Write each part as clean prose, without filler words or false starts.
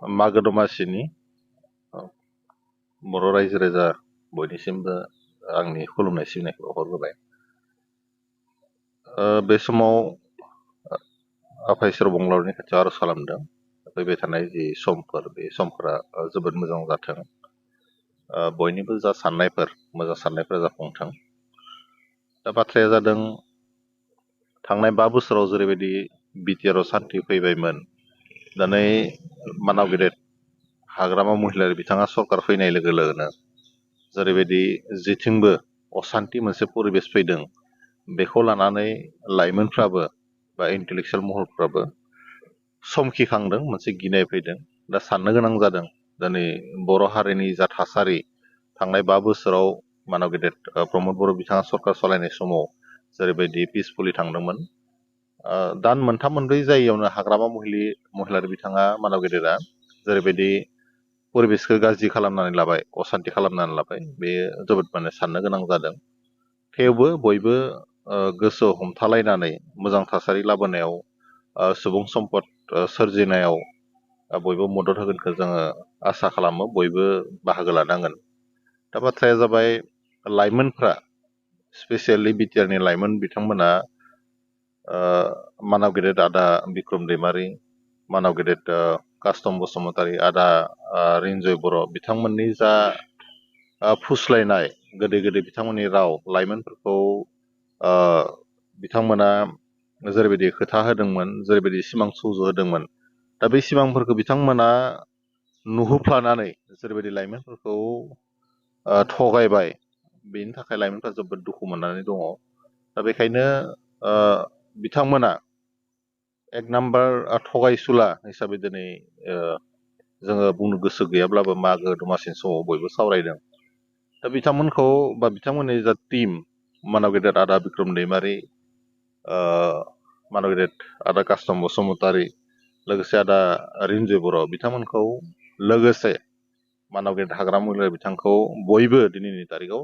मागो दमासिनि बर' रायजो राजा बयनिसिमबो आंनि खुलुमनाय सिबिनायखौ हरग्रोबाय। बे समाव आफा इसोर अबंलावरिनि खाथियाव आर'ज खालामदों फैबाय थानाय जि समफोर बे समफोरा जोबोद मोजां जाथों। बयनिबो जा साननायफोर मोजां साननायफोरा जाफुंथों। दा बाथ्राया जादों थांनाय 5 बोसोराव जेरैबायदि बिटिआरआव सान्थि फैबायमोन, दिनै मानाव गेदेर हाग्रामा महिलारि बिथाङा सरकार फैनाय लोगो लोगोनो जेरैबायदि जेथिंबो असान्थि मोनसे परिबेस फैदों, बेखौ लानानै लाइमोनफ्राबो बा इन्टेलेक्सुयेल महरफ्राबो समखिखांदों, मोनसे गिनाय फैदों। दा साननो गोनां जादों दिनै बर' हारिनि जा थासारि थांनाय 5 बोसोराव मानाव गेदेर प्रमद बर' बिथाङा सरकार सालायनाय समाव जेरैबायदि पिसफुलि थांदोंमोन, दान 3-4 जायैयावनो हाग्रामा महिलारि बिथाङा मानाव गेदेरा जेरैबायदि परिबेसखौ गाज्रि खालामनानै लाबाय, असान्थि खालामनानै लाबाय, बेयो जोबोद साननो गोनां जादों। थेवबो बयबो गोसो हमथालायनानै मोजां थासारि लाबोनायाव, सुबुं सम्पद सोरजिनायाव बयबो मदद होगोनखौ जोङो आसा खालामो, बयबो बाहागो लानांगोन। दा बाथ्राया जाबाय लाइमोनफ्रा, स्पेसियेलि बिटिआरनि लाइमोन बिथांमोना मानाव गेदेर आदा बिक्रम दैमारि, मानाव गेदेर कास्तम बसुमतारी, आदा रिन्जय बर' बिथांमोननि जा फुस्लायनाय गोदै गोदै बिथांमोननि राव, लाइमोनफोरखौ बिथांमोना जेरैबायदि खोथा होदोंमोन, जेरैबायदि सिमां सुजुहोदोंमोन, दा बे सिमांफोरखौ बिथांमोना नुहुफ्लानानै जेरैबायदि लाइमोनफोरखौ थगायबाय, बेनि थाखाय लाइमोनफ्रा जोबोद दुखु मोननानै दङ। दा बेखायनो बिथांमोना 1 नाम्बार थगायसुला हिसाबै दिनै जोङो बुंनो गोसो गैयाब्लाबो मागो दमासिनि समाव बयबो सावरायदों। दा बिथांमोनखौ बा बिथांमोननि जा टीम, मानाव गेदेर आदा बिक्रम दैमारि, मानाव गेदेर आदा कास्तम बसुमतारी, लोगोसे आदा रिन्जय बर', बिथांमोनखौ लोगोसे मानाव गेदेर हाग्रामा महिलारि बिथांखौ बयबो दिनैनि तारिखाव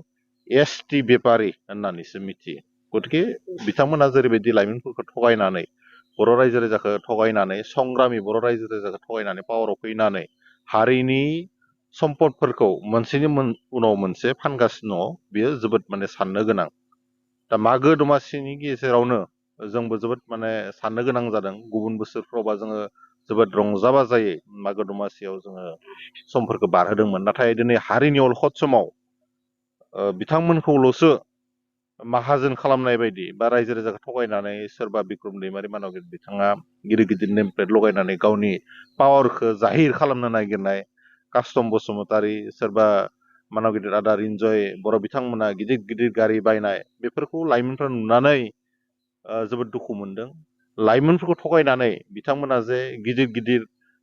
एसटि बेपारि होननानैसो मिथियो। गतिके बिथांमोना जेरैबायदि लाइमोनफोरखौ थगायनानै, बर' रायजो राजाखौ थगायनानै, संग्रामि बर' रायजो राजाखौ थगायनानै पावाराव फैनानै हारिनि सम्पदफोरखौ मोनसेनि उनाव मोनसे फानगासिनो दङ, बेयो जोबोद साननो गोनां। दा मागो दमासिनि गेजेरावनो जोंबो जोबोद साननो गोनां जादों। गुबुन बोसोरफ्रावबा जोङो जोबोद रंजा बाजायै मागो दमासियाव जोङो समफोरखौ बारहोदोंमोन, नाथाय दिनै हारिनि अलखद समाव बिथांमोनखौल'सो माहाजोन खालामनाय बायदि बा रायजो राजाखौ थगायनानै सोरबा बिक्रम दैमारि मानाव गेदेर बिथाङा गिदिर गिदिर नेम प्लेट लगायनानै गावनि पावारखौ जाहिर खालामनो नागिरनाय, कास्तम बसुमतारी, सोरबा मानाव गेदेर आदा रिन्जय बर' बिथांमोना गिदिर गिदिर गारि बायनाय, बेफोरखौ लाइमोनफ्रा नुनानै जोबोद दुखु मोनदों। लाइमोनफोरखौ थगायनानै बिथांमोना जे गिदिर गिदिर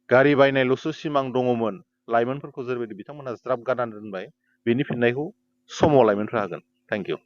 गारि बायनायल'सो सिमां दङमोन, लाइमोनफोरखौ जेरैबायदि बिथांमोना ज्राब गारनानै दोनबाय, बेनि फिननायखौ समाव लाइमोनफ्रा होगोन। Thank you.